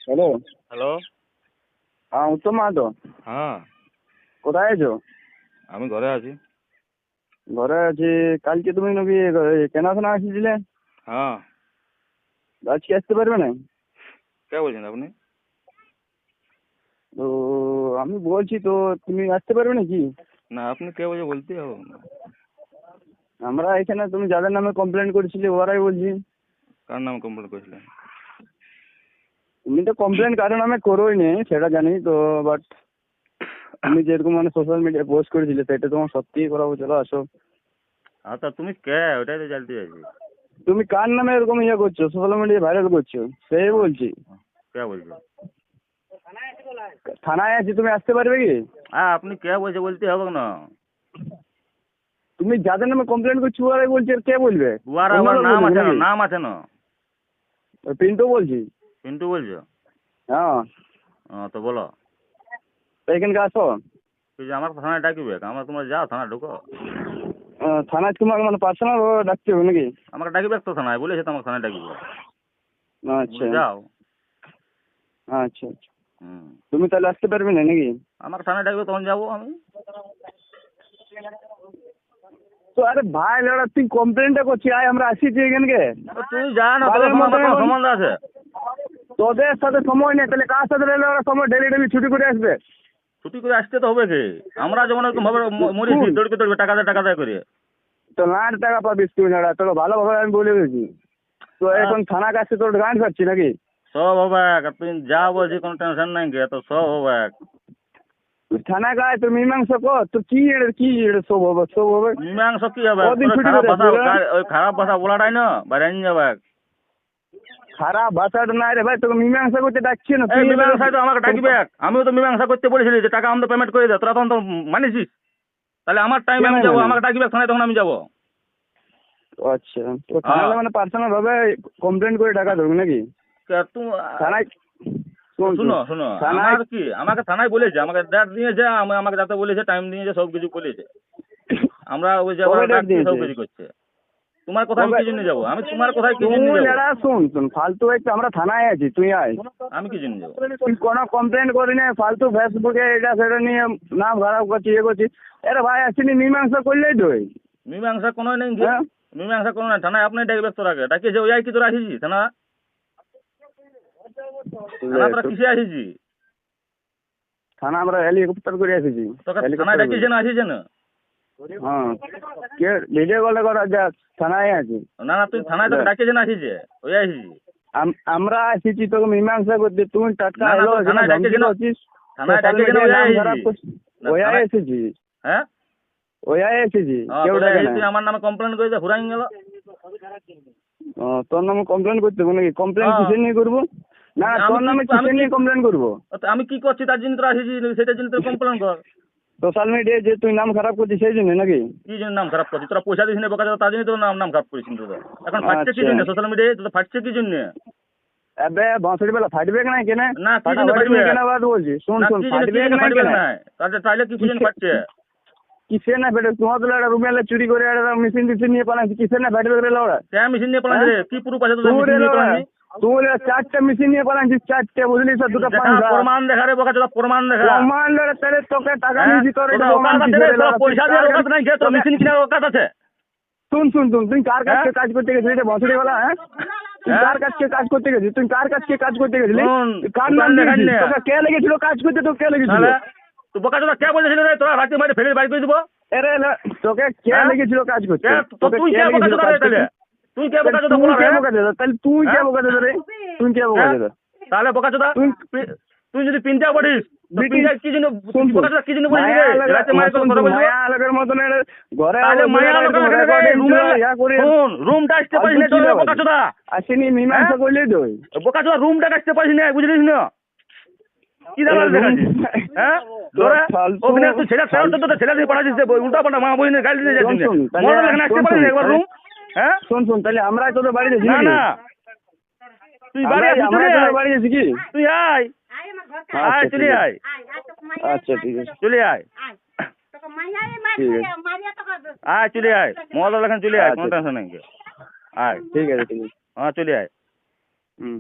Hello. Hello. হ্যাঁ, উত্তম মাহাতো। হ্যাঁ, কোথায় আছো? আমি ঘরে আছি। ঘরে আছি। কালকে তুমি নাকি কেনাশোনা আসিছিলে, হ্যাঁ, আজকে আসতে পারবে না? কে বলছেন আপনি? তো আমি বলছি তো, তুমি আসতে পারবে নাকি? না, আপনি কে বলছে বলতেই হবে না। আমরা এখানে তুমি যাদের নামে কমপ্লেন করেছিলে ওরাই বলছি। কার নামে কমপ্লেন করেছিলেন? তুমি তো কমপ্লেন কারো নামে করোই নি সেটা জানি তো, বাট তুমি যেরকম মানে সোশ্যাল মিডিয়ায় পোস্ট করেছিলে সেটা তোমার সত্যিই করাবো। চলো আসো। আচ্ছা, তুমি কে ওটাই তো জানতে চাইছি। তুমি কার নামে এরকম ইয়ে করছো, সোশ্যাল মিডিয়ায় ভাইরাল করছো সেই বলছি। কে বলছে? থানায় আছি, তুমি আসতে পারবে কি? আপনি কে বলছে বলতে হবে না। তুমি যাদের নামে কমপ্লেন করছো ওরাই বলছে, আর কে বলবে? উয়ার অন্য আবার লোক নাম বলবে আছে না, নাকি? নাম আছে না। পিন্টু বলছি। পিন্টু বলছো? হ্যাঁ, তো বলো। তো এখানকে আসো। তুই যে আমার থানায় ডাকিবে, আমরা তোমরা যাও থানায় ঢুকো। থানায় তোমাকে মানে পার্সোনাল ডাকতে হবে নাকি? আমাকে ডাকিবে তো থানায়, বলেছে তো আমাকে থানায় ডাকিবে। আচ্ছা যাও। আচ্ছা আচ্ছা। হুম। তুমি তাহলে আসতে পারবে না নাকি? আমাকে থানায় ডাকবে তখন যাবো আমি। তো আরে ভাই লড়া, তুই কমপ্লেনটা করছি, আয় আমরা আসিছি এখানকে। তুই যা না, তোর বালের সঙ্গে মতো আমার কোনো এখন সম্বন্ধ আছে? তোদের সাথে সময় নেই, তাহলে কার সাথে রইলে ওরা সময় ডেলি ডেলি ছুটি করে আসবে? ছুটি করে আসতে তো হবে কি? আমরা যেমন এরকম ভাবে মরেছি, শুন, দৌড়কে দৌড়বে টাকা দেয় করে। তো লাখ টাকা পাবিস তুই না, তোকে ভালোভাবে আমি বলে দিয়েছি। তো এখন থানা কাছে তোর গান পাচ্ছি নাকি? সব হবে, তুই যা বলছি কোনো টেনশন নাই গে, তো সব হবে। তুই থানা গায়ে তোর মীমাংসা কর, তোর কি সব হবে, সব হবে। মীমাংসা কি হবে? কদিন তোর ছুটি খারাপ করে ভাষা, আসবি রে? ওই খারাপ ভাষা বলাটাই না বাইরে নিয়ে যাবে। খারাপ ভাষাটা নাই রে ভাই, তোকে মীমাংসা করতে ডাকছি না এই তুই এবারে। মীমাংসায় তো আমাকে ডাকবে। আমিও তো মীমাংসা করতে বলেছিলি যে টাকা আমাদের পেমেন্ট করে দে, তোরা তখন তো মানিছিস। তাহলে আমার টাইমে কেন আমি যাবো, মানে? আমাকে ডাকবে থানায়, তখন আমি যাবো। আচ্ছা, তো হ্যাঁ। থানাতে মানে পার্সোনাল ভাবে কমপ্লেন করে টাকা দেবো নাকি? থানায় শোন শোন, শুনো শুনো, থানায় আমার কি, আমাকে থানায় বলেছে, আমাকে ডেট দিয়েছে, আমাকে যাতে বলেছে, টাইম দিয়েছে, সব কিছু বলেছে। আমরা ওই যে ওরা কবে ডেট ডাকছি, সব দিয়েছে? কিছু করছে। তোমার কথা আমি কবে? কি জন্য যাবো? আমি তোমার কথায় কি জন্য তুই যাবো? লেড়া শোন শোন, ফালতু একটু, আমরা থানায় আছি, তুই আয়। আমি কি জন্য যাবো? তুই কোনো কমপ্লেন করি না, ফালতু ফেসবুকে এটা সেটা নিয়ে নাম খারাপ করছি, ইয়ে করছি। আরে ভাই আসিনি, মীমাংসা করলেই তো। মীমাংসা কোনো নেই গে। হ্যাঁ, মীমাংসা কোনো নাই, থানায় আপনি ডাকবে তোরাকে, ডাকিয়েছে ওই কি তোরা আসিছি থানা? থানা তোরা কিসে আসিছি? থানা আমরা হেলিকপ্টার করে এসেছি। তোকে থানায় হেলিকপ্টার করে। ডাকিয়েছে না আসিছে না? হ্যাঁ, কে ভিডিও কলে করা যা? থানায় আছি। না না, তুই থানায় তোকে ডাকিয়েছে না আসিছে? ওই আসিছি। আমরা আসিছি তোকে মীমাংসা করতে, তুই টাটকা না না, এলো তুই এখানে থানায় ধমকি ডাকিয়েছে না, দিচ্ছিস। থানায় সোশ্যাল ডাকিয়েছে না, ওই মিডিয়ায় নাম খারাপ আসিছি। করছিস। না ওই থানায়, এসেছি, হ্যাঁ। ওই এসেছি, কেউ তুই ডাকে না। তুই আমার নামে কমপ্লেন করে দে, হুরাই গেল। তোর নামে কমপ্লেন করতে হবে নাকি? কমপ্লেন হ্যাঁ। কিসের নিয়ে করবো? না, আমি তোর কি নামে আমি কিসের কি নিয়ে কমপ্লেন করবো? আমি কি করছি তার জন্য তোরা আসিছি, সেটার জন্য তোর কমপ্লেন কর। সোশ্যাল মিডিয়ায় যে তুই নাম খারাপ করছিস সেই জন্য নাকি? কি জন্য নাম খারাপ করছিস? তোরা পয়সা দিস না বোকা, তার জন্য তোর নাম খারাপ করিস তোরা। এখন ফাটছে কি আচ্ছা, জন্য সোশ্যাল মিডিয়ায়? তোর ফাটছে কি জন্য? এবে বাঁশুড়ি বেলা ফাটবে না কেনে? না, কি জন্য ফাটাফাটি ফাটবে? নিয়ে কেনা বাদ বলছি, শুন না, শুন, কি ফাটবে জন্য না ফাটবে কেনে? না? তাহলে কি জন্য ফাটছে? কিসে না ফেটে? তোমার তো একটা রুমেলে চুরি করে একটা মেশিন টিশিন নিয়ে পালাচ্ছি, কিসে না ফেটবে রে লাউড়া? হ্যাঁ, মেশিন নিয়ে পালান রে, কি প্রুফ আছে তোদের তুই রে মেশিন নিয়ে লাউড়া, পালান? তুই চারটে মেশিন নিয়ে পালাচ্ছিস, চারটে, বুঝলি স্যার, দুটো দেখা পাঞ্জা। প্রমাণ দেখা রে বোকা, প্রমাণ দেখা। কমান্ডার তাহলে তোকে টাকা হ্যাঁ, নিয়েছি, তোর এটা তোদের প্রমাণ অকাত আছে কিসে রে, রে তোরা লাউড়া? পয়সা দিয়ে অকাত নাই, তোর মেশিন কিনার অকাত আছে? শুন শুন শুন, তুই কার কাছে হ্যাঁ? কাজ করতে গেছিলি রে বাঁশুড়ি বেলা? হ্যাঁ, তুই হ্যাঁ? কার কাছে কাজ করতে গেছিস? তুই কার কাছে কাজ করতে গেছিলি? শুন, তুই কার দোকান নাম দেখান দিয়েছিস? নে। তোকে কে লেগেছিল কাজ করতে? তোকে কে লেগেছিল? তাহলে তুই বোকা চোদা কে বলেছিল রে তোরা রাতে মাঝে ফেলে বাড়ি করে দিব? তোকে কে হ্যাঁ? লেগেছিল কাজ করতে? তোকে তুই কে কে বোকা লেগেছিল চোদা কাজ রে করতে? তাহলে? তুই কে বোকা চোদা তুই বলা কে রে? বোকা দাদা? তাহলে তুই কে হ্যাঁ? বোকা দাদা রে? তুই কে বোকা হ্যাঁ? দাদা? তাহলে বোকা চোদা, তুই যদি পিনটা পড়িস, ব্রিটিশ, পিনটা কি জন্য, শুন শুন, বোকা চোদা কি জন্য বলিস রে? রাতে মাঝে শুন কথা শুন, বলবো? মায়া আলোকের মতন ঘরে তাহলে মায়া লোকের এখানে রে, রুমের শুন, রুমটা আসতে পারিস না তোর বোকা চোদা। আসেনি, মীমাংসা করলেই তো। বোকা চোদা রুমটা আসতে পারিস না, বুঝলিস না? কি দাঁড়াল দেখাচ্ছিস? হ্যাঁ, তোরা ওখানে তুই ছেলে ছেলে দিয়ে পড়াচ্ছিস, উল্টা পাল্টা মা বই গাড়ি দিয়ে যাচ্ছিস, মরাল এখানে আসতে পারিস না একবার রুম? হ্যাঁ, শোন শোন, তাহলে আমরা তোদের বাড়ি যাচ্ছি না নাকি? না, তুই বাড়ি আসিস, আমরা চলে তোদের আয়, বাড়ি যাচ্ছি কি? তুই আয়, আয় চলে আয়, আচ্ছা ঠিক আছে, চলে আয়, ঠিক আছে, আয় চলে আয়, মরাল এখানে চলে আয়, কোনো আচ্ছা টেনশন নেই, আয়, ঠিক আছে, ঠিক আছে। হ্যাঁ চলে আয়। হুম।